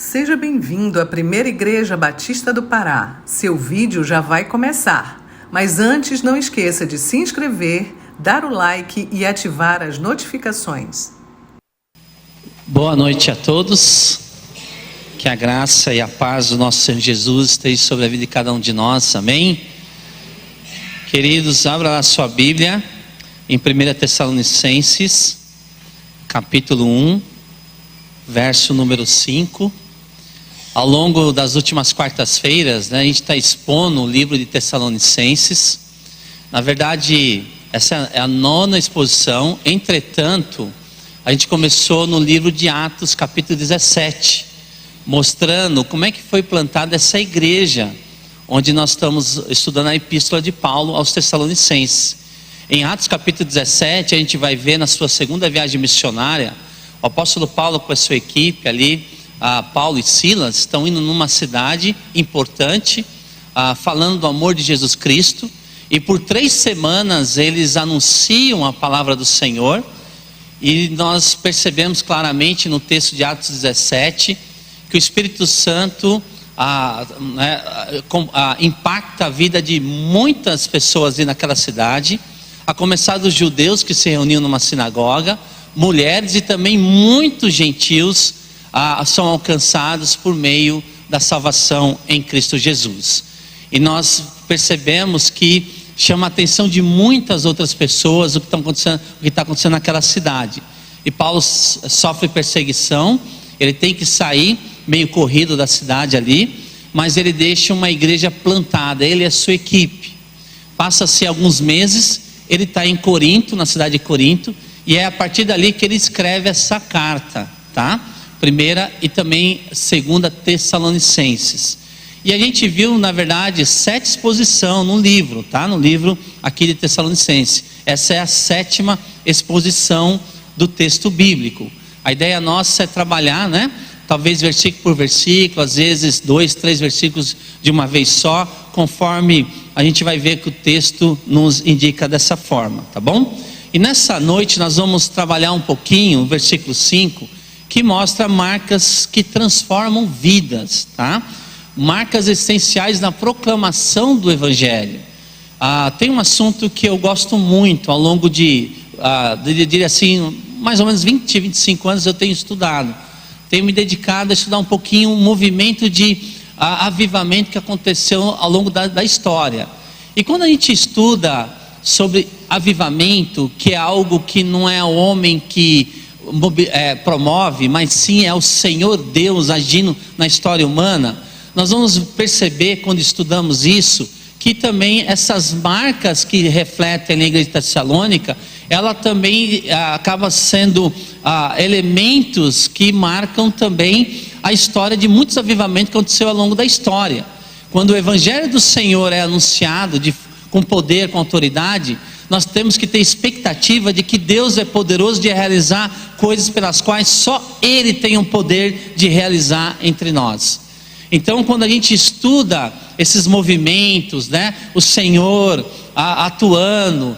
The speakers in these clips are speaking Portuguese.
Seja bem-vindo à Primeira Igreja Batista do Pará. Seu vídeo já vai começar. Mas antes, não esqueça de se inscrever, dar o like e ativar as notificações. Boa noite a todos. Que a graça e a paz do nosso Senhor Jesus esteja sobre a vida de cada um de nós. Amém? Queridos, abra lá a sua Bíblia em 1 Tessalonicenses, capítulo 1, verso número 5. Ao longo das últimas quartas-feiras, a gente está expondo o livro de Tessalonicenses. Na verdade, essa é a 9ª exposição. Entretanto, a gente começou no livro de Atos, capítulo 17, mostrando como é que foi plantada essa igreja, onde nós estamos estudando a epístola de Paulo aos Tessalonicenses. Em Atos capítulo 17, a gente vai ver na sua segunda viagem missionária, o apóstolo Paulo com a sua equipe ali, Paulo e Silas, estão indo numa cidade importante, falando do amor de Jesus Cristo, e por 3 semanas eles anunciam a palavra do Senhor, e nós percebemos claramente no texto de Atos 17, que o Espírito Santo impacta a vida de muitas pessoas ali naquela cidade, a começar dos judeus que se reuniam numa sinagoga, mulheres e também muitos gentios são alcançados por meio da salvação em Cristo Jesus. E nós percebemos que chama a atenção de muitas outras pessoas o que está acontecendo naquela cidade. E Paulo sofre perseguição, ele tem que sair meio corrido da cidade ali, mas ele deixa uma igreja plantada, ele e a sua equipe. Passa-se alguns meses, ele está em Corinto, na cidade de Corinto, e é a partir dali que ele escreve essa carta, tá? 1ª e também 2ª Tessalonicenses. E a gente viu, na verdade, 7 exposições no livro, tá? No livro aqui de Tessalonicenses. Essa é a 7ª exposição do texto bíblico. A ideia nossa é trabalhar, talvez versículo por versículo, às vezes 2, 3 versículos de uma vez só, conforme a gente vai ver que o texto nos indica dessa forma, tá bom? E nessa noite nós vamos trabalhar um pouquinho o versículo 5, que mostra marcas que transformam vidas, tá? Marcas essenciais na proclamação do Evangelho. Tem um assunto que eu gosto muito ao longo de diria assim, mais ou menos 20, 25 anos eu tenho estudado. Tenho me dedicado a estudar um pouquinho o movimento de avivamento que aconteceu ao longo da história. E quando a gente estuda sobre avivamento, que é algo que não é o homem que promove, mas sim é o Senhor Deus agindo na história humana, nós vamos perceber quando estudamos isso, que também essas marcas que refletem na igreja de Tessalônica, ela também acaba sendo elementos que marcam também a história de muitos avivamentos que aconteceu ao longo da história. Quando o Evangelho do Senhor é anunciado com poder, com autoridade, nós temos que ter expectativa de que Deus é poderoso de realizar coisas pelas quais só Ele tem o poder de realizar entre nós. Então, quando a gente estuda esses movimentos, o Senhor atuando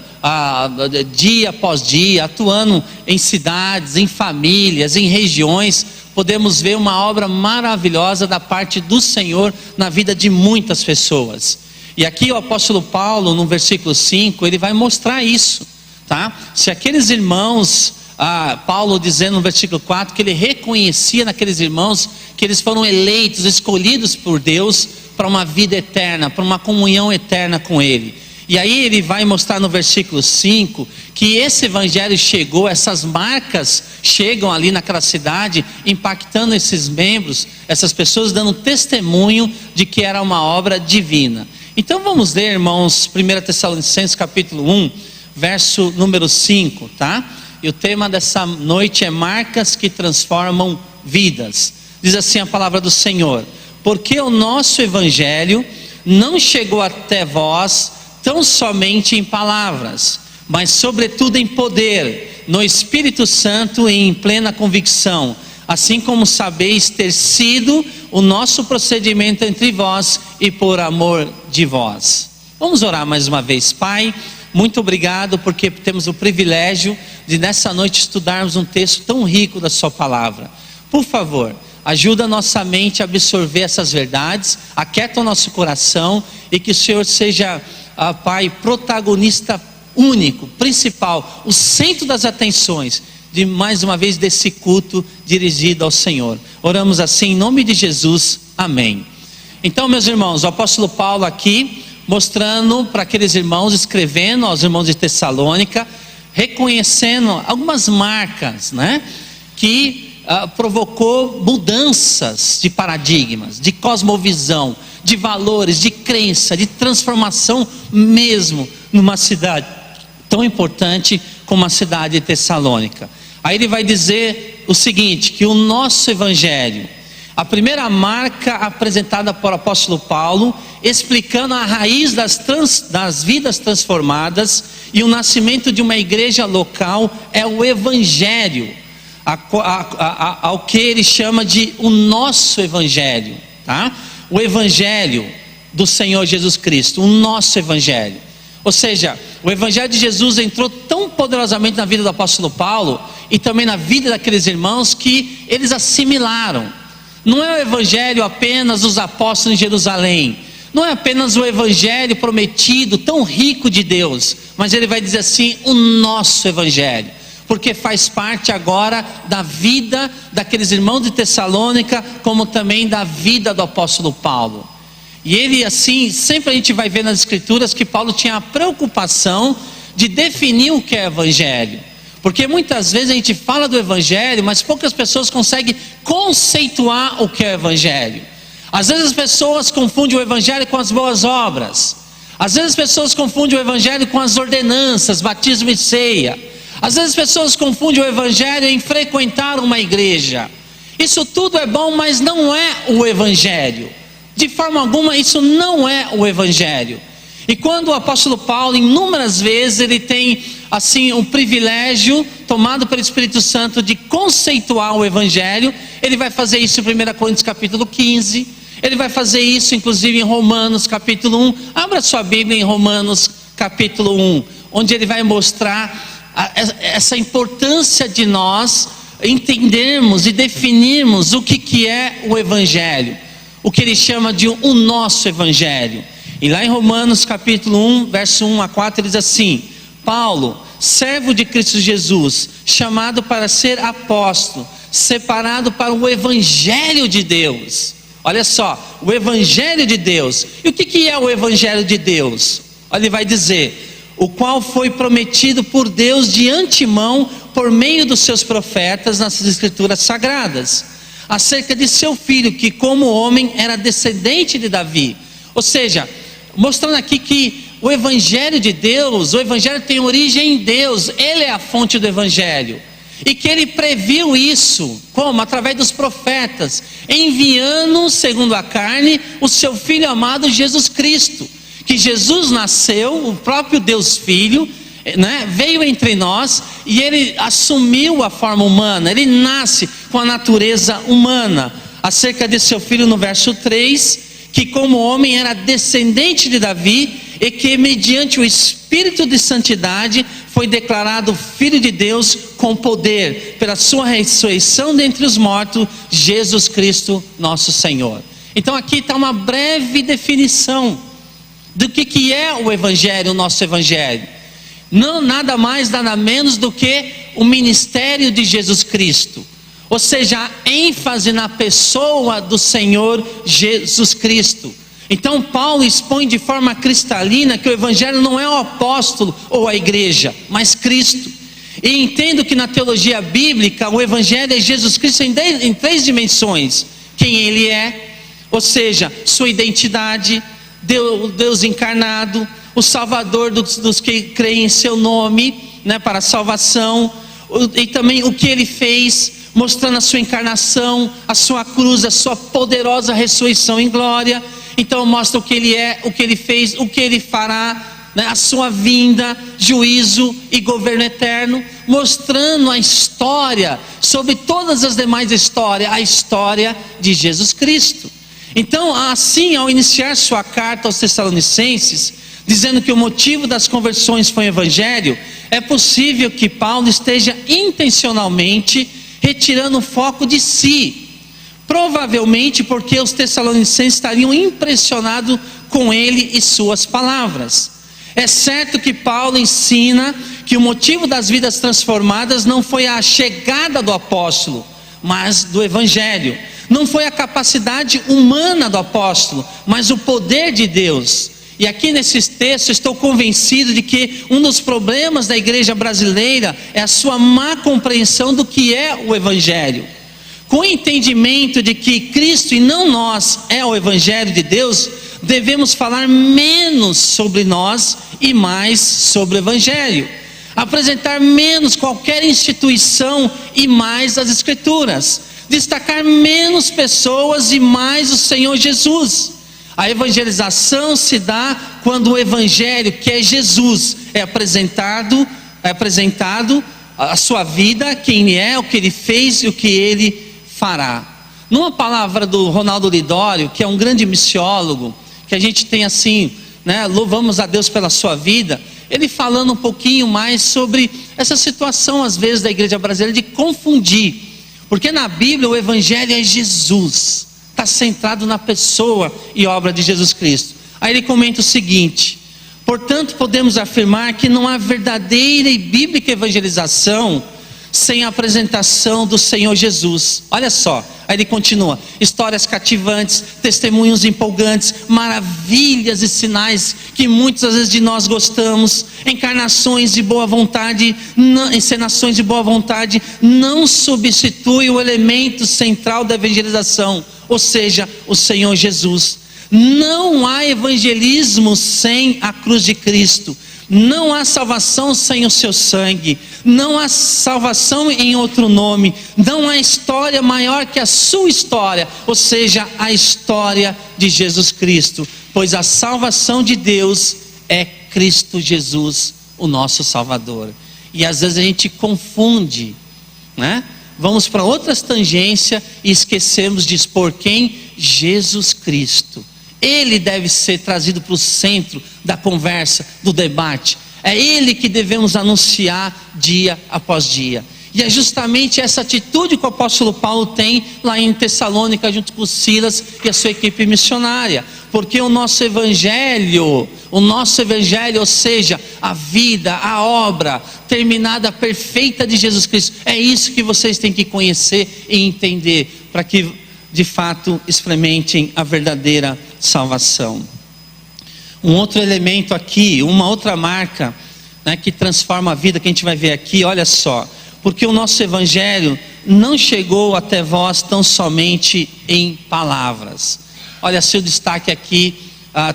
dia após dia, atuando em cidades, em famílias, em regiões, podemos ver uma obra maravilhosa da parte do Senhor na vida de muitas pessoas. E aqui o apóstolo Paulo, no versículo 5, ele vai mostrar isso, tá? Se aqueles irmãos, Paulo dizendo no versículo 4, que ele reconhecia naqueles irmãos que eles foram eleitos, escolhidos por Deus para uma vida eterna, para uma comunhão eterna com Ele. E aí ele vai mostrar no versículo 5 que esse evangelho chegou, essas marcas chegam ali naquela cidade, impactando esses membros, essas pessoas, dando testemunho de que era uma obra divina. Então vamos ler, irmãos, 1 Tessalonicenses capítulo 1, verso número 5, tá? E o tema dessa noite é marcas que transformam vidas. Diz assim a palavra do Senhor: porque o nosso evangelho não chegou até vós tão somente em palavras, mas sobretudo em poder, no Espírito Santo e em plena convicção, assim como sabeis ter sido o nosso procedimento entre vós e por amor de vós. Vamos orar mais uma vez. Pai, muito obrigado porque temos o privilégio de nessa noite estudarmos um texto tão rico da sua palavra. Por favor, ajuda a nossa mente a absorver essas verdades, aquieta o nosso coração, e que o Senhor seja, Pai, protagonista único, principal, o centro das atenções, de mais uma vez desse culto dirigido ao Senhor. Oramos assim em nome de Jesus, amém. Então, meus irmãos, o apóstolo Paulo aqui, mostrando para aqueles irmãos, escrevendo aos irmãos de Tessalônica, reconhecendo algumas marcas, né, que provocou mudanças de paradigmas, de cosmovisão, de valores, de crença, de transformação mesmo numa cidade tão importante como a cidade de Tessalônica. Aí ele vai dizer o seguinte, que o nosso evangelho, a primeira marca apresentada por apóstolo Paulo, explicando a raiz das vidas transformadas e o nascimento de uma igreja local, é o evangelho, ao que ele chama de o nosso evangelho, tá? O evangelho do Senhor Jesus Cristo, o nosso evangelho. Ou seja, o evangelho de Jesus entrou tão poderosamente na vida do apóstolo Paulo e também na vida daqueles irmãos que eles assimilaram. Não é o evangelho apenas dos apóstolos em Jerusalém, não é apenas o evangelho prometido, tão rico de Deus, mas ele vai dizer assim, o nosso evangelho, porque faz parte agora da vida daqueles irmãos de Tessalônica, como também da vida do apóstolo Paulo. E ele assim, sempre a gente vai ver nas escrituras que Paulo tinha a preocupação de definir o que é evangelho, porque muitas vezes a gente fala do evangelho, mas poucas pessoas conseguem conceituar o que é evangelho. Às vezes as pessoas confundem o evangelho com as boas obras, às vezes as pessoas confundem o evangelho com as ordenanças, batismo e ceia, às vezes as pessoas confundem o evangelho em frequentar uma igreja. Isso tudo é bom, mas não é o evangelho. De forma alguma isso não é o evangelho. E quando o apóstolo Paulo, inúmeras vezes, ele tem assim um privilégio tomado pelo Espírito Santo de conceituar o evangelho, ele vai fazer isso em 1 Coríntios capítulo 15, ele vai fazer isso inclusive em Romanos capítulo 1, abra sua Bíblia em Romanos capítulo 1, onde ele vai mostrar essa importância de nós entendermos e definirmos o que é o evangelho, o que ele chama de o nosso evangelho. E lá em Romanos capítulo 1, verso 1 a 4, ele diz assim: Paulo, servo de Cristo Jesus, chamado para ser apóstolo, separado para o evangelho de Deus. Olha só, o evangelho de Deus. E o que é o evangelho de Deus? Ele vai dizer: o qual foi prometido por Deus de antemão por meio dos seus profetas nas escrituras sagradas, acerca de seu filho, que como homem era descendente de Davi. Ou seja, mostrando aqui que o evangelho de Deus, o evangelho tem origem em Deus, ele é a fonte do evangelho, e que ele previu isso, como? Através dos profetas, enviando, segundo a carne, o seu filho amado Jesus Cristo, que Jesus nasceu, o próprio Deus Filho, né, veio entre nós, e ele assumiu a forma humana, ele nasce com a natureza humana, acerca de seu filho no verso 3, que como homem era descendente de Davi, e que mediante o Espírito de Santidade foi declarado Filho de Deus com poder, pela sua ressurreição dentre os mortos, Jesus Cristo nosso Senhor. Então aqui está uma breve definição do que é o Evangelho, o nosso Evangelho. Não nada mais, nada menos do que o ministério de Jesus Cristo, ou seja, a ênfase na pessoa do Senhor Jesus Cristo. Então Paulo expõe de forma cristalina que o evangelho não é o apóstolo ou a igreja, mas Cristo. E entendo que na teologia bíblica o evangelho é Jesus Cristo em três dimensões: quem ele é, ou seja, sua identidade, Deus encarnado, o Salvador dos que creem em seu nome, né, para a salvação, e também o que ele fez, mostrando a sua encarnação, a sua cruz, a sua poderosa ressurreição em glória. Então mostra o que ele é, o que ele fez, o que ele fará, né, a sua vinda, juízo e governo eterno, mostrando a história, sobre todas as demais histórias, a história de Jesus Cristo. Então assim, ao iniciar sua carta aos Tessalonicenses, dizendo que o motivo das conversões foi o evangelho, é possível que Paulo esteja intencionalmente retirando o foco de si, Provavelmente porque os tessalonicenses estariam impressionados com ele e suas palavras. É certo que Paulo ensina que o motivo das vidas transformadas não foi a chegada do apóstolo, mas do evangelho. Não foi a capacidade humana do apóstolo, mas o poder de Deus. E aqui nesses textos estou convencido de que um dos problemas da igreja brasileira é a sua má compreensão do que é o evangelho. Com o entendimento de que Cristo e não nós é o evangelho de Deus, devemos falar menos sobre nós e mais sobre o evangelho. Apresentar menos qualquer instituição e mais as escrituras. Destacar menos pessoas e mais o Senhor Jesus. A evangelização se dá quando o evangelho, que é Jesus, é apresentado a sua vida, quem é, o que ele fez e o que ele fará. Numa palavra do Ronaldo Lidório, que é um grande missiólogo, que a gente tem assim, né, louvamos a Deus pela sua vida, ele falando um pouquinho mais sobre essa situação às vezes da igreja brasileira de confundir, porque na Bíblia o evangelho é Jesus, está centrado na pessoa e obra de Jesus Cristo. Aí ele comenta o seguinte: portanto podemos afirmar que não há verdadeira e bíblica evangelização sem a apresentação do Senhor Jesus. Olha só, aí ele continua: histórias cativantes, testemunhos empolgantes, maravilhas e sinais que muitas vezes de nós gostamos, encenações de boa vontade não substitui o elemento central da evangelização, ou seja, o Senhor Jesus. Não há evangelismo sem a cruz de Cristo. Não há salvação sem o seu sangue. Não há salvação em outro nome. Não há história maior que a sua história, ou seja, a história de Jesus Cristo. Pois a salvação de Deus é Cristo Jesus, o nosso Salvador. E às vezes a gente confunde, né? Vamos para outras tangências e esquecemos de expor quem? Jesus Cristo. Ele deve ser trazido para o centro da conversa, do debate. É Ele que devemos anunciar dia após dia. E é justamente essa atitude que o apóstolo Paulo tem lá em Tessalônica, junto com Silas e a sua equipe missionária. Porque o nosso evangelho, ou seja, a vida, a obra terminada, perfeita de Jesus Cristo, é isso que vocês têm que conhecer e entender, para que de fato experimentem a verdadeira salvação. Um outro elemento aqui, uma outra marca, né, que transforma a vida, que a gente vai ver aqui, olha só: porque o nosso evangelho não chegou até vós tão somente em palavras. Olha seu destaque aqui,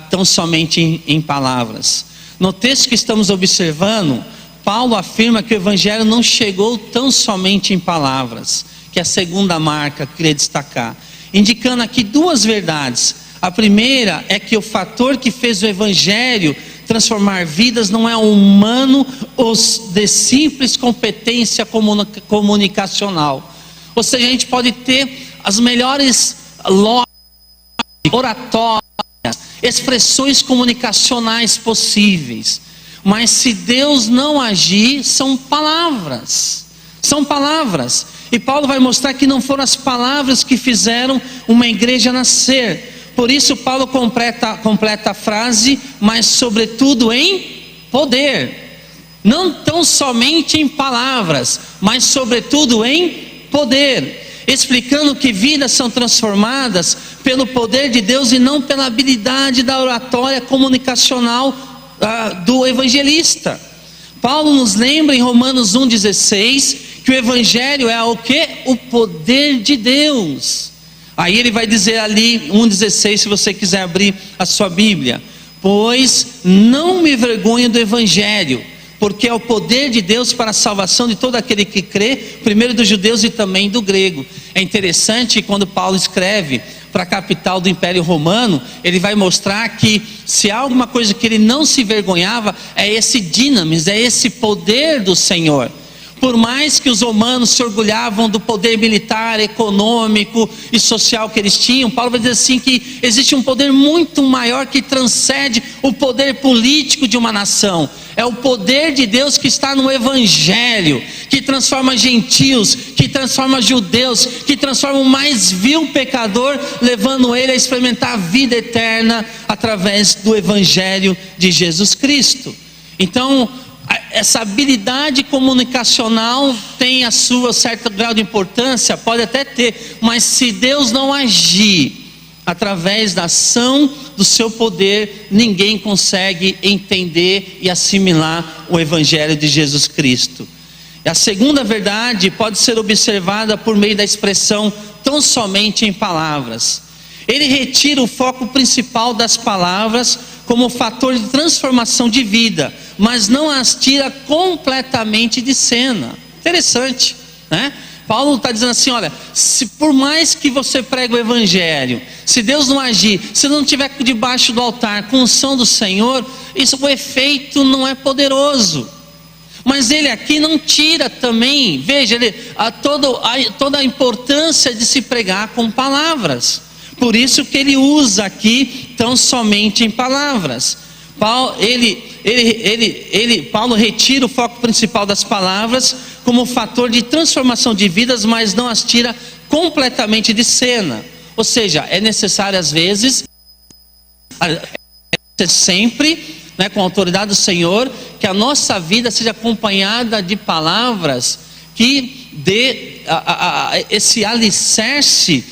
tão somente em palavras. No texto que estamos observando, Paulo afirma que o evangelho não chegou tão somente em palavras, que é a segunda marca que eu queria destacar, indicando aqui duas verdades. A primeira é que o fator que fez o evangelho transformar vidas não é humano ou de simples competência comunicacional. Ou seja, a gente pode ter as melhores lógicas, oratórias, expressões comunicacionais possíveis, mas se Deus não agir, são palavras. São palavras. E Paulo vai mostrar que não foram as palavras que fizeram uma igreja nascer. Por isso Paulo completa a frase: mas sobretudo em poder. Não tão somente em palavras, mas sobretudo em poder. Explicando que vidas são transformadas pelo poder de Deus e não pela habilidade da oratória comunicacional do evangelista. Paulo nos lembra em Romanos 1,16 que o evangelho é o que? O poder de Deus. Aí ele vai dizer ali, 1,16, se você quiser abrir a sua Bíblia: pois não me envergonho do evangelho, porque é o poder de Deus para a salvação de todo aquele que crê, primeiro dos judeus e também do grego. É interessante quando Paulo escreve para a capital do Império Romano, ele vai mostrar que se há alguma coisa que ele não se envergonhava, é esse dinamis, é esse poder do Senhor. Por mais que os romanos se orgulhavam do poder militar, econômico e social que eles tinham, Paulo vai dizer assim que existe um poder muito maior que transcende o poder político de uma nação. É o poder de Deus que está no Evangelho, que transforma gentios, que transforma judeus, que transforma o mais vil pecador, levando ele a experimentar a vida eterna através do Evangelho de Jesus Cristo. Então, essa habilidade comunicacional tem a sua certo grau de importância, pode até ter, mas se Deus não agir através da ação do seu poder, ninguém consegue entender e assimilar o Evangelho de Jesus Cristo. E a segunda verdade pode ser observada por meio da expressão tão somente em palavras. Ele retira o foco principal das palavras como fator de transformação de vida, mas não as tira completamente de cena. Interessante, né? Paulo está dizendo assim, olha, se por mais que você pregue o Evangelho, se Deus não agir, se não estiver debaixo do altar com a unção do Senhor, o efeito não é poderoso. Mas ele aqui não tira também, veja, toda a importância de se pregar com palavras. Por isso que ele usa aqui tão somente em palavras. Paulo retira o foco principal das palavras como fator de transformação de vidas, mas não as tira completamente de cena. Ou seja, é necessário às vezes, sempre, né, com a autoridade do Senhor, que a nossa vida seja acompanhada de palavras que dê esse alicerce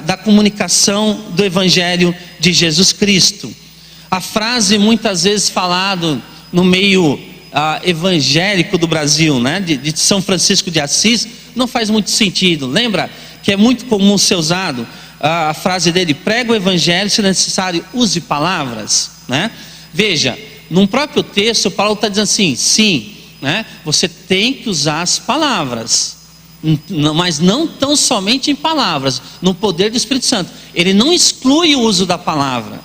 da comunicação do Evangelho de Jesus Cristo. A frase muitas vezes falada no meio evangélico do Brasil, né, de São Francisco de Assis, não faz muito sentido. Lembra que é muito comum ser usado a frase dele: prega o Evangelho, se necessário use palavras, né? Veja, num próprio texto Paulo está dizendo assim, sim, né, você tem que usar as palavras, mas não tão somente em palavras, no poder do Espírito Santo. Ele não exclui o uso da palavra.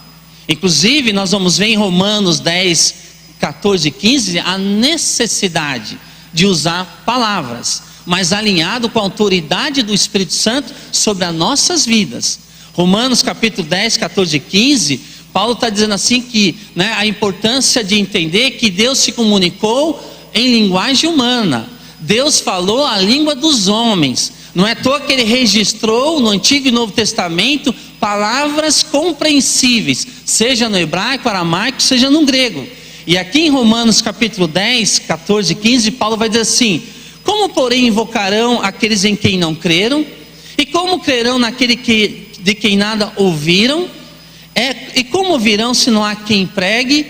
Inclusive nós vamos ver em Romanos 10, 14 e 15 a necessidade de usar palavras, mas alinhado com a autoridade do Espírito Santo sobre as nossas vidas. Romanos capítulo 10, 14 e 15, Paulo está dizendo assim que, né, a importância de entender que Deus se comunicou em linguagem humana. Deus falou a língua dos homens. Não é à toa que ele registrou no Antigo e Novo Testamento palavras compreensíveis, seja no hebraico, aramaico, seja no grego. E aqui em Romanos capítulo 10, 14 e 15, Paulo vai dizer assim: como porém invocarão aqueles em quem não creram? E como crerão naquele de quem nada ouviram? E como ouvirão se não há quem pregue?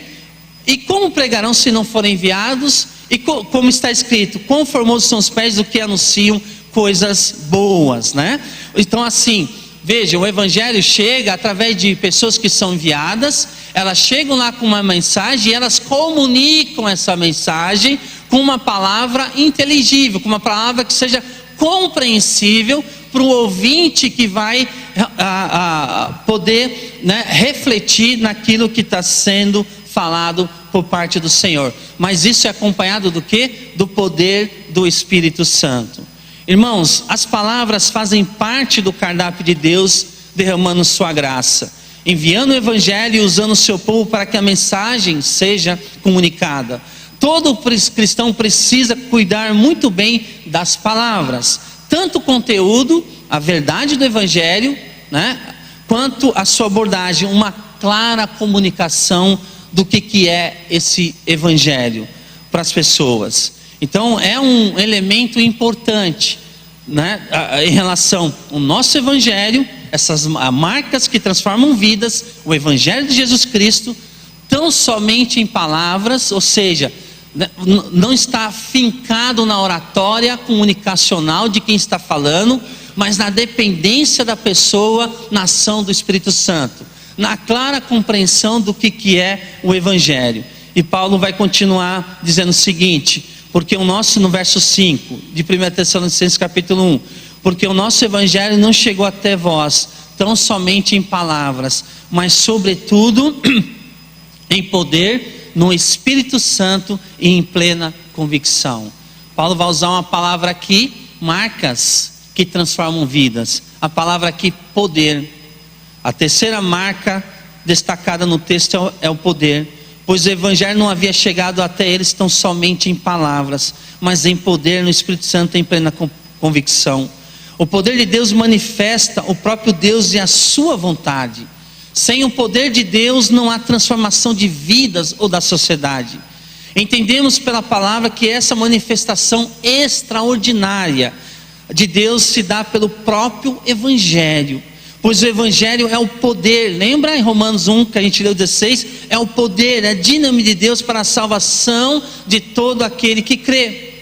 E como pregarão se não forem enviados? E como está escrito, quão formosos são os pés do que anunciam coisas boas, né? Então assim, veja, o Evangelho chega através de pessoas que são enviadas. Elas chegam lá com uma mensagem e elas comunicam essa mensagem com uma palavra inteligível, com uma palavra que seja compreensível para o ouvinte que vai poder, né, refletir naquilo que está sendo falado por parte do Senhor. Mas isso é acompanhado do quê? Do poder do Espírito Santo. Irmãos, as palavras fazem parte do cardápio de Deus, derramando sua graça, enviando o Evangelho e usando o seu povo para que a mensagem seja comunicada. Todo cristão precisa cuidar muito bem das palavras, tanto o conteúdo, a verdade do Evangelho, né, quanto a sua abordagem, uma clara comunicação do que é esse Evangelho para as pessoas. Então é um elemento importante, né, em relação ao nosso Evangelho, essas marcas que transformam vidas, o Evangelho de Jesus Cristo, tão somente em palavras, ou seja, não está fincado na oratória comunicacional de quem está falando, mas na dependência da pessoa, na ação do Espírito Santo, na clara compreensão do que é o Evangelho. E Paulo vai continuar dizendo o seguinte, porque o nosso, no verso 5 de 1 Tessalonicenses capítulo 1, porque o nosso Evangelho não chegou até vós tão somente em palavras, mas sobretudo em poder, no Espírito Santo e em plena convicção. Paulo vai usar uma palavra aqui, marcas que transformam vidas. A palavra aqui, poder. A terceira marca destacada no texto é o poder, pois o evangelho não havia chegado até eles tão somente em palavras, mas em poder, no Espírito Santo, em plena convicção. O poder de Deus manifesta o próprio Deus e a sua vontade. Sem o poder de Deus não há transformação de vidas ou da sociedade. Entendemos pela palavra que essa manifestação extraordinária de Deus se dá pelo próprio evangelho, pois o evangelho é o poder. Lembra em Romanos 1 que a gente leu 16? É o poder, é a dinâmica de Deus para a salvação de todo aquele que crê.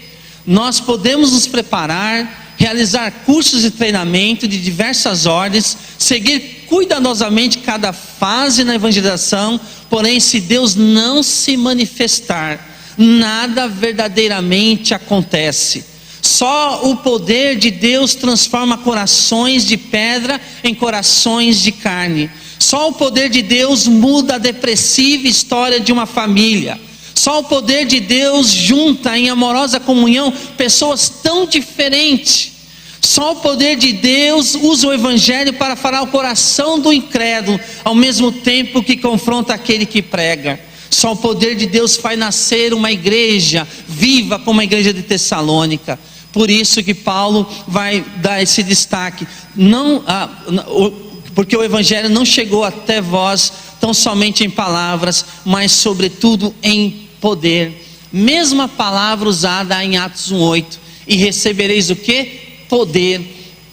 Nós podemos nos preparar, realizar cursos de treinamento de diversas ordens, seguir cuidadosamente cada fase na evangelização, porém se Deus não se manifestar, nada verdadeiramente acontece. Só o poder de Deus transforma corações de pedra em corações de carne. Só o poder de Deus muda a depressiva história de uma família. Só o poder de Deus junta em amorosa comunhão pessoas tão diferentes. Só o poder de Deus usa o evangelho para falar o coração do incrédulo, ao mesmo tempo que confronta aquele que prega. Só o poder de Deus faz nascer uma igreja viva como a igreja de Tessalônica. Por isso que Paulo vai dar esse destaque. Porque o evangelho não chegou até vós tão somente em palavras, mas sobretudo em poder. Mesma palavra usada em Atos 1:8. E recebereis o quê? Poder,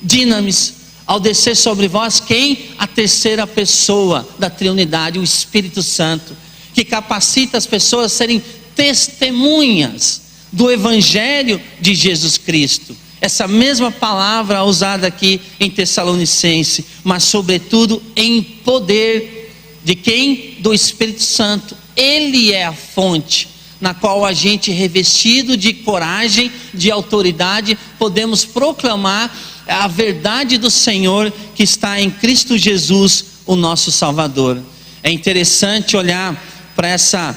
dinamis, ao descer sobre vós quem? A terceira pessoa da Trindade, o Espírito Santo, que capacita as pessoas a serem testemunhas do Evangelho de Jesus Cristo. Essa mesma palavra usada aqui em Tessalonicense, mas sobretudo em poder de quem? Do Espírito Santo. Ele é a fonte na qual a gente, revestido de coragem, de autoridade, podemos proclamar a verdade do Senhor que está em Cristo Jesus, o nosso Salvador. É interessante olhar para essa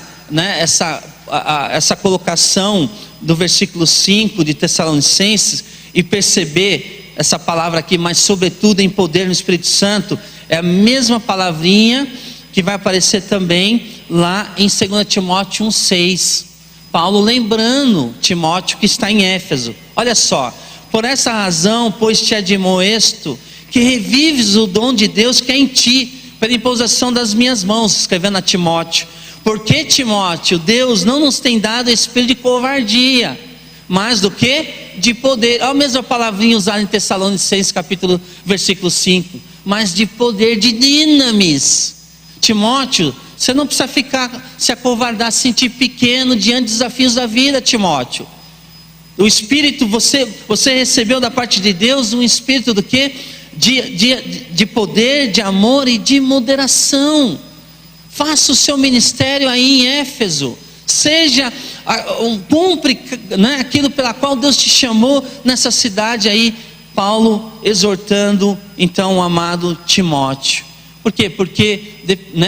colocação do versículo 5 de Tessalonicenses e perceber essa palavra aqui, mas sobretudo em poder no Espírito Santo. É a mesma palavrinha que vai aparecer também lá em 2 Timóteo 1,6. Paulo lembrando Timóteo que está em Éfeso. Olha só: por essa razão, pois te admoesto, que revives o dom de Deus que é em ti, pela imposição das minhas mãos, escrevendo a Timóteo. Porque, Timóteo, Deus não nos tem dado espírito de covardia, mas do que? De poder. Olha a mesma palavrinha usada em Tessalonicenses versículo 5. Mas de poder, de dinamis. Timóteo, você não precisa se acovardar, se sentir pequeno diante dos desafios da vida, Timóteo. O Espírito, você recebeu da parte de Deus um Espírito do quê? De poder, de amor e de moderação. Faça o seu ministério aí em Éfeso. Cumpre, né, aquilo pela qual Deus te chamou nessa cidade aí. Paulo exortando então o amado Timóteo. Por quê? Porque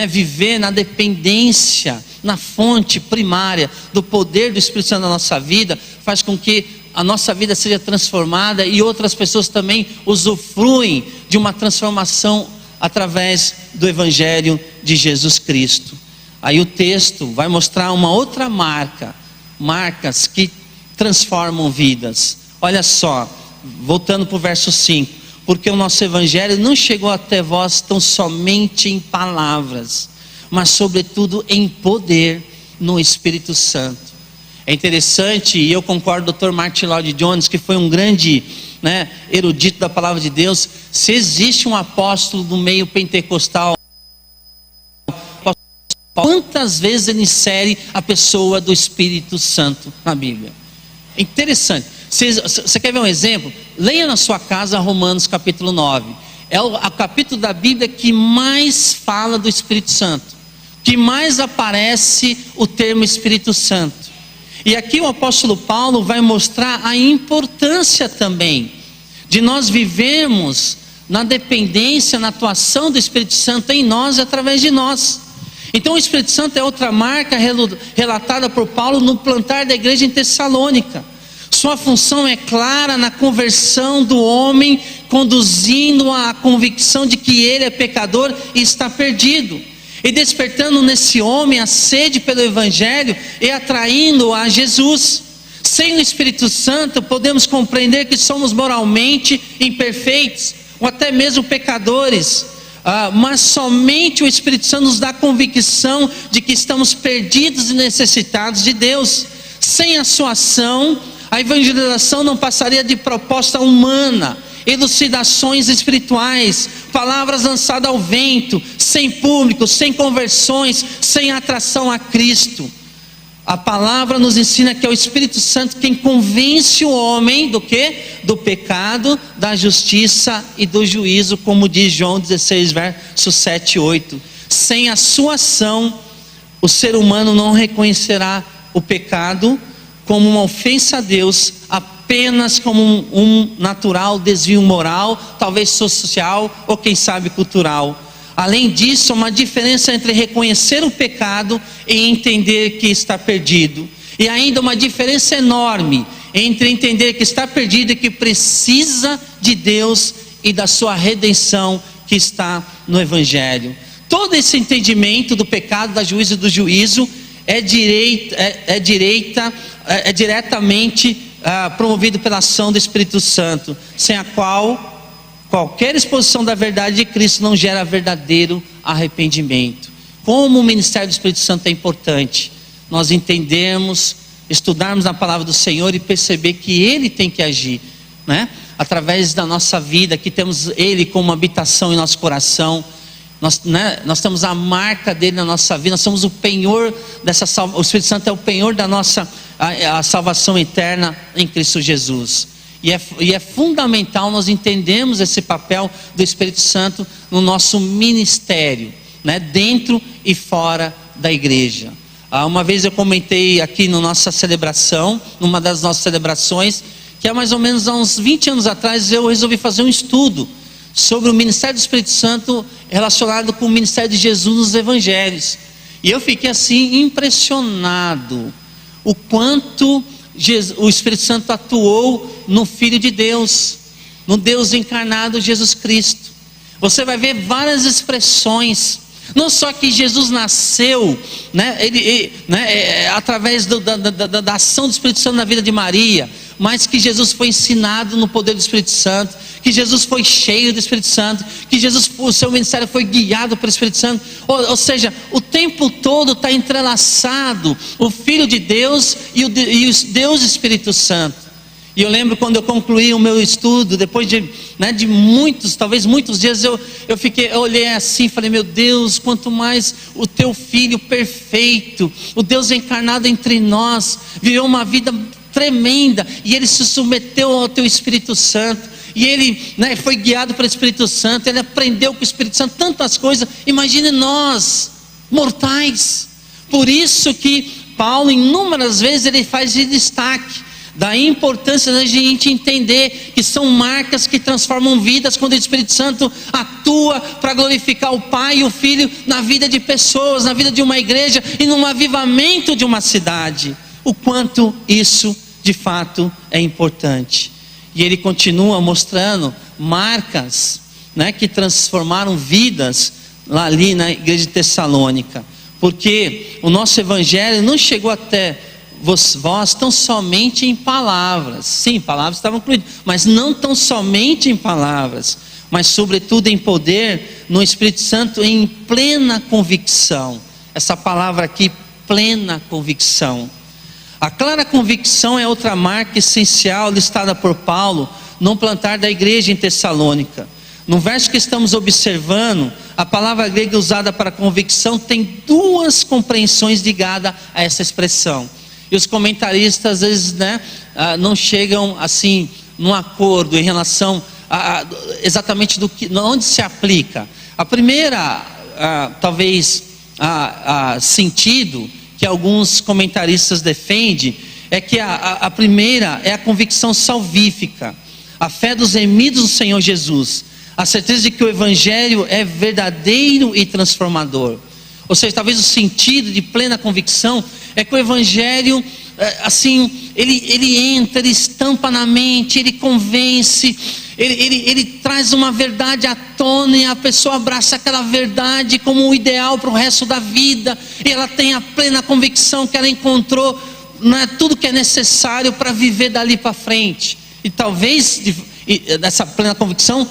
viver na dependência, na fonte primária do poder do Espírito Santo na nossa vida, faz com que a nossa vida seja transformada e outras pessoas também usufruem de uma transformação através do Evangelho de Jesus Cristo. Aí o texto vai mostrar uma outra marcas que transformam vidas. Olha só, voltando para o verso 5. Porque o nosso Evangelho não chegou até vós tão somente em palavras, mas sobretudo em poder no Espírito Santo. É interessante, e eu concordo com o Dr. Martin Lloyd Jones, que foi um grande erudito da palavra de Deus. Se existe um apóstolo do meio pentecostal, quantas vezes ele insere a pessoa do Espírito Santo na Bíblia? É interessante. Você quer ver um exemplo? Leia na sua casa Romanos capítulo 9. É o capítulo da Bíblia que mais fala do Espírito Santo, que mais aparece o termo Espírito Santo. E aqui o apóstolo Paulo vai mostrar a importância também de nós vivermos na dependência, na atuação do Espírito Santo em nós e através de nós. Então o Espírito Santo é outra marca relatada por Paulo no plantar da igreja em Tessalônica. Sua função é clara na conversão do homem, conduzindo à convicção de que ele é pecador e está perdido, e despertando nesse homem a sede pelo Evangelho e atraindo-o a Jesus. Sem o Espírito Santo, podemos compreender que somos moralmente imperfeitos, ou até mesmo pecadores, mas somente o Espírito Santo nos dá a convicção de que estamos perdidos e necessitados de Deus. Sem a sua ação, a evangelização não passaria de proposta humana, elucidações espirituais, palavras lançadas ao vento, sem público, sem conversões, sem atração a Cristo. A palavra nos ensina que é o Espírito Santo quem convence o homem do quê? Do pecado, da justiça e do juízo, como diz João 16, versos 7 e 8. Sem a sua ação, o ser humano não reconhecerá o pecado como uma ofensa a Deus, apenas como um natural desvio moral, talvez social ou quem sabe cultural. Além disso, há uma diferença entre reconhecer o pecado e entender que está perdido. E ainda uma diferença enorme entre entender que está perdido e que precisa de Deus e da sua redenção que está no Evangelho. Todo esse entendimento do pecado, da juízo e do juízo é diretamente promovido pela ação do Espírito Santo, sem a qual qualquer exposição da verdade de Cristo não gera verdadeiro arrependimento. Como o ministério do Espírito Santo é importante nós entendermos, estudarmos a palavra do Senhor e perceber que Ele tem que agir, né? Através da nossa vida, que temos Ele como habitação em nosso coração. Nós temos a marca dele na nossa vida, nós somos o penhor dessa salvação. O Espírito Santo é o penhor da nossa a salvação eterna em Cristo Jesus. E é fundamental nós entendermos esse papel do Espírito Santo no nosso ministério, né? Dentro e fora da igreja. Uma vez eu comentei aqui na nossa celebração, numa das nossas celebrações, que há mais ou menos há uns 20 anos atrás eu resolvi fazer um estudo sobre o ministério do Espírito Santo relacionado com o ministério de Jesus nos evangelhos. E eu fiquei assim impressionado o quanto o Espírito Santo atuou no Filho de Deus, no Deus encarnado Jesus Cristo. Você vai ver várias expressões, não só que Jesus nasceu, né, através da ação do Espírito Santo na vida de Maria, mas que Jesus foi ensinado no poder do Espírito Santo, que Jesus foi cheio do Espírito Santo, que o seu ministério foi guiado pelo Espírito Santo. Ou seja, o tempo todo está entrelaçado o Filho de Deus e o Deus Espírito Santo. E eu lembro quando eu concluí o meu estudo, depois de muitos, talvez muitos dias, eu olhei assim e falei: meu Deus, quanto mais o teu Filho perfeito, o Deus encarnado entre nós, viveu uma vida tremenda, e ele se submeteu ao teu Espírito Santo, e ele foi guiado pelo Espírito Santo, ele aprendeu com o Espírito Santo tantas coisas. Imagine nós, mortais. Por isso que Paulo inúmeras vezes ele faz de destaque da importância da gente entender que são marcas que transformam vidas, quando o Espírito Santo atua para glorificar o Pai e o Filho na vida de pessoas, na vida de uma igreja e no avivamento de uma cidade. O quanto isso de fato é importante. E ele continua mostrando marcas, que transformaram vidas ali na igreja de Tessalônica, porque o nosso evangelho não chegou até vós tão somente em palavras. Sim, palavras estavam incluídas, mas não tão somente em palavras, mas sobretudo em poder, no Espírito Santo, em plena convicção. Essa palavra aqui, plena convicção. A clara convicção é outra marca essencial listada por Paulo no plantar da igreja em Tessalônica. No verso que estamos observando, a palavra grega usada para convicção tem duas compreensões ligadas a essa expressão. E os comentaristas às vezes não chegam assim num acordo em relação a exatamente onde se aplica. A primeira, talvez, sentido que alguns comentaristas defendem é que a primeira é a convicção salvífica, a fé dos remidos do Senhor Jesus, a certeza de que o Evangelho é verdadeiro e transformador. Ou seja, talvez o sentido de plena convicção é que o Evangelho assim, ele entra, ele estampa na mente, ele convence, ele traz uma verdade à tona e a pessoa abraça aquela verdade como um ideal para o resto da vida, e ela tem a plena convicção que ela encontrou, não é tudo que é necessário para viver dali para frente. E talvez essa plena convicção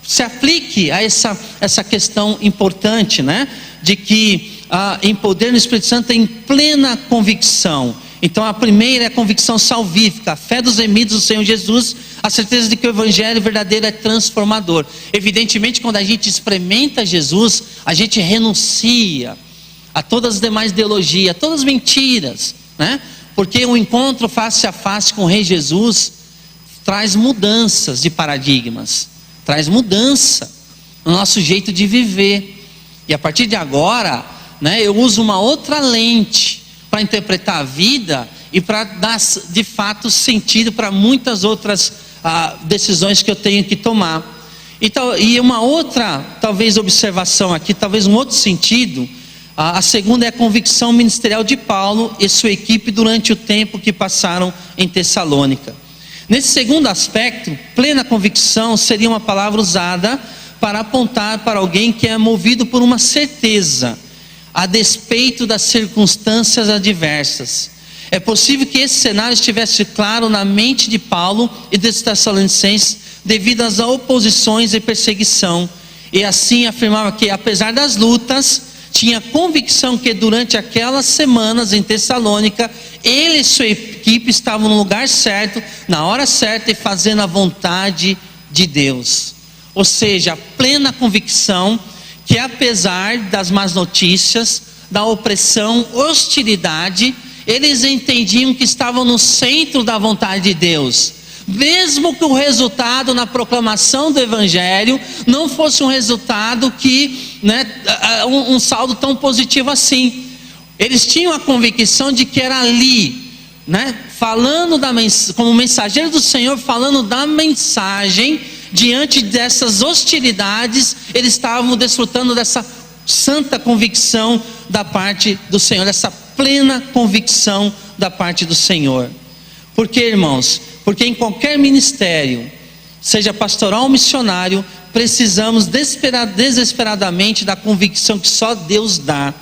se aplique a essa questão importante, né? De que em poder no Espírito Santo tem plena convicção. Então a primeira é a convicção salvífica, a fé dos remidos do Senhor Jesus, a certeza de que o Evangelho verdadeiro é transformador. Evidentemente, quando a gente experimenta Jesus, a gente renuncia a todas as demais ideologias, a todas as mentiras, né? Porque o encontro face a face com o Rei Jesus traz mudanças de paradigmas, traz mudança no nosso jeito de viver. E a partir de agora, né, eu uso uma outra lente para interpretar a vida e para dar de fato sentido para muitas outras decisões que eu tenho que tomar. E uma outra, talvez, observação aqui, talvez um outro sentido, a segunda é a convicção ministerial de Paulo e sua equipe durante o tempo que passaram em Tessalônica. Nesse segundo aspecto, plena convicção seria uma palavra usada para apontar para alguém que é movido por uma certeza, a despeito das circunstâncias adversas. É possível que esse cenário estivesse claro na mente de Paulo e dos Tessalonicenses devido às oposições e perseguição, e assim afirmava que, apesar das lutas, tinha convicção que durante aquelas semanas em Tessalônica, ele e sua equipe estavam no lugar certo, na hora certa e fazendo a vontade de Deus. Ou seja, a plena convicção que, apesar das más notícias, da opressão, hostilidade, eles entendiam que estavam no centro da vontade de Deus, mesmo que o resultado na proclamação do Evangelho não fosse um resultado que, né, um saldo tão positivo assim. Eles tinham a convicção de que era ali, né, falando como mensageiro do Senhor, falando da mensagem, diante dessas hostilidades, eles estavam desfrutando dessa santa convicção da parte do Senhor, dessa plena convicção da parte do Senhor. Por quê, irmãos? Porque em qualquer ministério, seja pastoral ou missionário, precisamos desesperadamente da convicção que só Deus dá.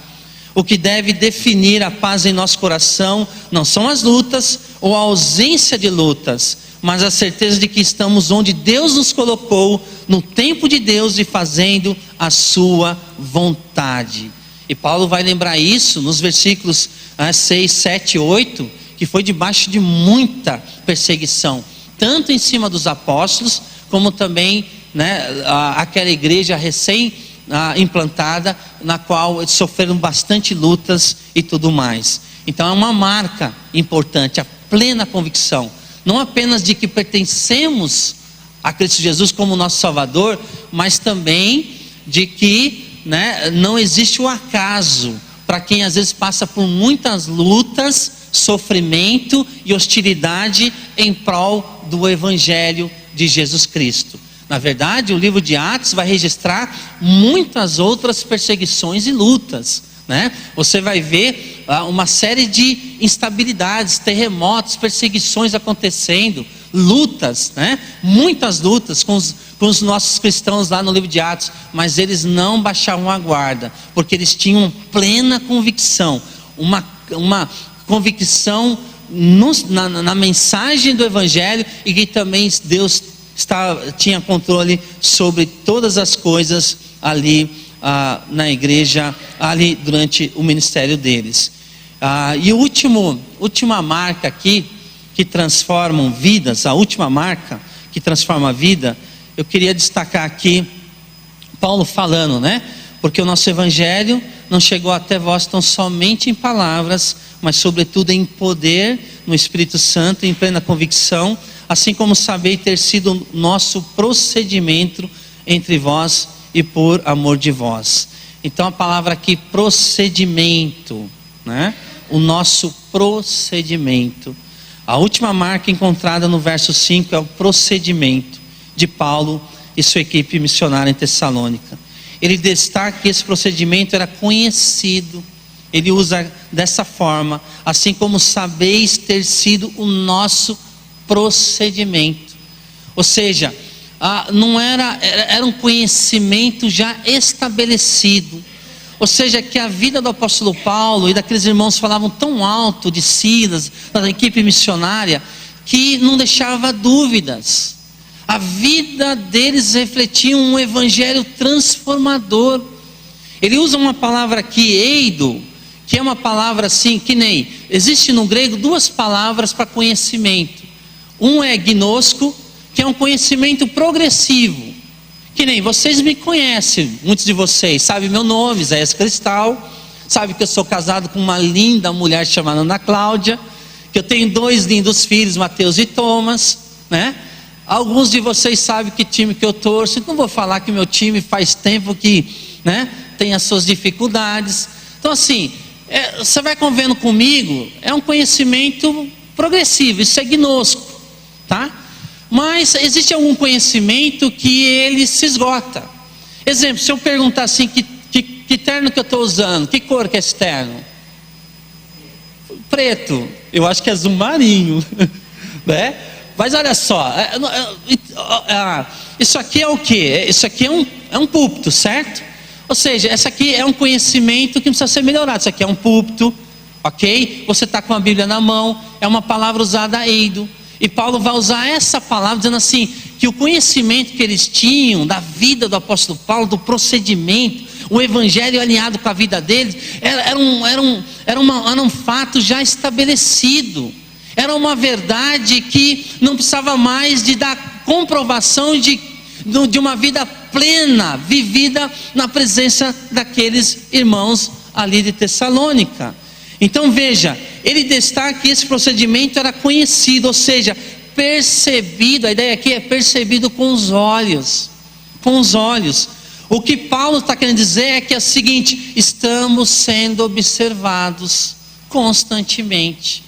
O que deve definir a paz em nosso coração não são as lutas ou a ausência de lutas, mas a certeza de que estamos onde Deus nos colocou, no tempo de Deus e fazendo a sua vontade. E Paulo vai lembrar isso nos versículos 6, 7 e 8, que foi debaixo de muita perseguição, tanto em cima dos apóstolos, como também, né, aquela igreja recém implantada, na qual eles sofreram bastante lutas e tudo mais. Então é uma marca importante, a plena convicção, não apenas de que pertencemos a Cristo Jesus como nosso Salvador, mas também de que, né, não existe o acaso para quem às vezes passa por muitas lutas, sofrimento e hostilidade em prol do Evangelho de Jesus Cristo. Na verdade, o livro de Atos vai registrar muitas outras perseguições e lutas, né? Você vai ver uma série de instabilidades, terremotos, perseguições acontecendo, lutas, né? Muitas lutas com os nossos cristãos lá no livro de Atos, mas eles não baixavam a guarda, porque eles tinham plena convicção, uma convicção na mensagem do Evangelho, e que também Deus tinha controle sobre todas as coisas ali na igreja, ali durante o ministério deles. E a última marca aqui, que transformam vidas, a última marca que transforma a vida, eu queria destacar aqui, Paulo falando, né? Porque o nosso Evangelho não chegou até vós tão somente em palavras, mas sobretudo em poder, no Espírito Santo, em plena convicção, assim como sabei ter sido nosso procedimento entre vós e por amor de vós. Então a palavra aqui, procedimento, né? O nosso procedimento. A última marca encontrada no verso 5 é o procedimento de Paulo e sua equipe missionária em Tessalônica. Ele destaca que esse procedimento era conhecido. Ele usa dessa forma, assim como sabeis ter sido o nosso procedimento. Ou seja, não era um conhecimento já estabelecido. Ou seja, que a vida do apóstolo Paulo e daqueles irmãos falavam tão alto de Silas, da equipe missionária, que não deixava dúvidas. A vida deles refletia um evangelho transformador. Ele usa uma palavra aqui, eido, que é uma palavra assim, que nem, existe no grego duas palavras para conhecimento. Um é gnosco, que é um conhecimento progressivo. Que nem, vocês me conhecem, muitos de vocês sabem meu nome, Isaías Cristal, sabe que eu sou casado com uma linda mulher chamada Ana Cláudia, que eu tenho 2 lindos filhos, Mateus e Thomas, né? Alguns de vocês sabem que time que eu torço. Não vou falar que meu time faz tempo que, né, tem as suas dificuldades. Então assim, você vai convivendo comigo, é um conhecimento progressivo, isso é gnosco, tá? Mas existe algum conhecimento que ele se esgota. Exemplo, se eu perguntar assim, que terno que eu estou usando, que cor que é esse terno? Preto, eu acho que é azul marinho, né? Mas olha só, isso aqui é o quê? Isso aqui é um púlpito, certo? Ou seja, essa aqui é um conhecimento que precisa ser melhorado. Isso aqui é um púlpito, ok? Você está com a Bíblia na mão, é uma palavra usada eido. E Paulo vai usar essa palavra dizendo assim, que o conhecimento que eles tinham da vida do apóstolo Paulo, do procedimento, o evangelho alinhado com a vida deles, era um fato já estabelecido. Era uma verdade que não precisava mais de dar comprovação de uma vida plena, vivida na presença daqueles irmãos ali de Tessalônica. Então veja, ele destaca que esse procedimento era conhecido, ou seja, percebido. A ideia aqui é percebido com os olhos. Com os olhos. O que Paulo está querendo dizer é que é o seguinte: estamos sendo observados constantemente.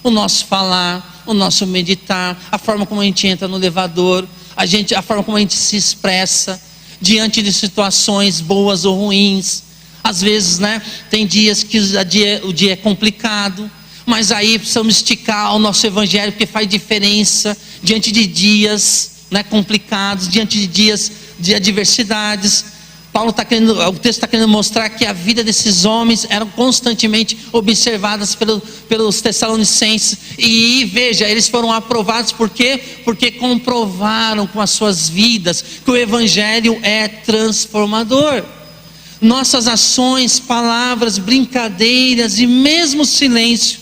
O nosso falar, o nosso meditar, a forma como a gente entra no elevador, a forma como a gente se expressa diante de situações boas ou ruins. Às vezes, né, tem dias que o dia é complicado, mas aí precisamos esticar o nosso evangelho, porque faz diferença diante de dias, né, complicados, diante de dias de adversidades. O texto está querendo mostrar que a vida desses homens era constantemente observadas pelos tessalonicenses. E veja, eles foram aprovados por quê? Porque comprovaram com as suas vidas que o evangelho é transformador. Nossas ações, palavras, brincadeiras e mesmo silêncio,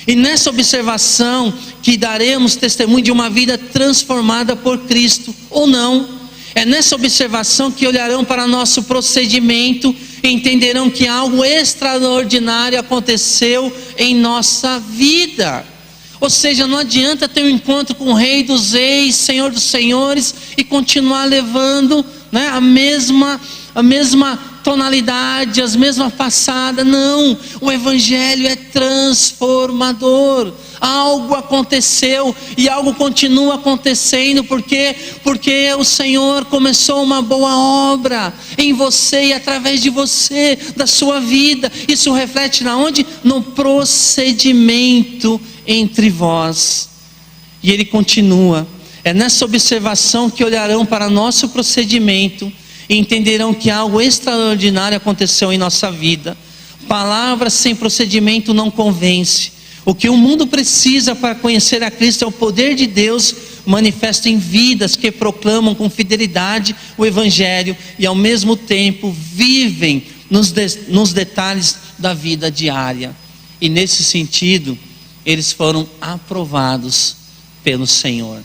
e nessa observação que daremos testemunho de uma vida transformada por Cristo ou não. É nessa observação que olharão para nosso procedimento e entenderão que algo extraordinário aconteceu em nossa vida. Ou seja, não adianta ter um encontro com o Rei dos Reis, Senhor dos Senhores, e continuar levando, né, a mesma tonalidade, as mesmas passadas. Não, o evangelho é transformador. Algo aconteceu e algo continua acontecendo, porque o Senhor começou uma boa obra em você e através de você, da sua vida. Isso reflete na onde? No procedimento entre vós. E ele continua: é nessa observação que olharão para nosso procedimento e entenderão que algo extraordinário aconteceu em nossa vida. Palavras sem procedimento não convence. O que o mundo precisa para conhecer a Cristo é o poder de Deus manifesto em vidas que proclamam com fidelidade o evangelho e ao mesmo tempo vivem nos detalhes da vida diária. E nesse sentido, eles foram aprovados pelo Senhor.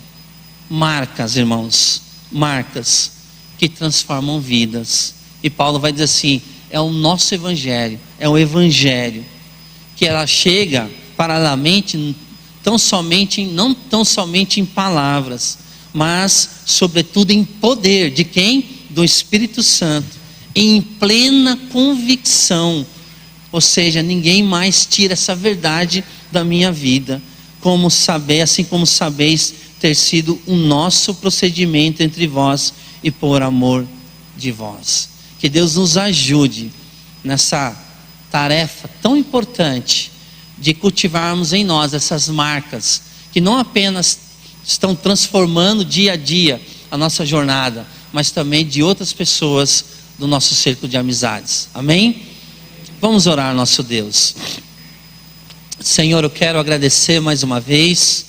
Marcas, irmãos, marcas que transformam vidas. E Paulo vai dizer assim: é o nosso evangelho, é o evangelho que ela chega paralelamente, não tão somente em palavras, mas sobretudo em poder. De quem? Do Espírito Santo, em plena convicção. Ou seja, ninguém mais tira essa verdade da minha vida, assim como sabeis ter sido o nosso procedimento entre vós e por amor de vós. Que Deus nos ajude nessa tarefa tão importante de cultivarmos em nós essas marcas que não apenas estão transformando dia a dia a nossa jornada, mas também de outras pessoas do nosso círculo de amizades. Amém? Vamos orar, nosso Deus. Senhor, eu quero agradecer mais uma vez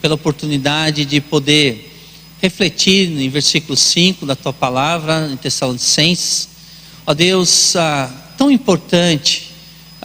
pela oportunidade de poder refletir em versículo 5 da Tua Palavra, em Tessalonicenses. Ó Deus, tão importante,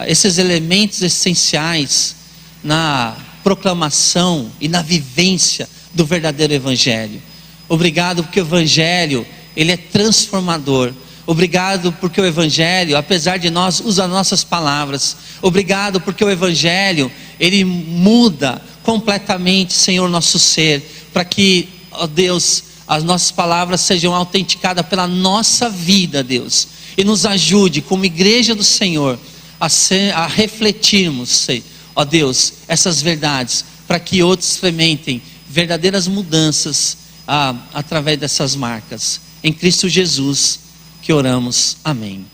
esses elementos essenciais na proclamação e na vivência do verdadeiro Evangelho. Obrigado porque o Evangelho, ele é transformador. Obrigado porque o Evangelho, apesar de nós usar nossas palavras, obrigado porque o Evangelho, ele muda completamente, Senhor, nosso ser, para que, ó Deus, as nossas palavras sejam autenticadas pela nossa vida, Deus, e nos ajude como igreja do Senhor a refletirmos, ó Deus, essas verdades, para que outros experimentem verdadeiras mudanças através dessas marcas. Em Cristo Jesus que oramos. Amém.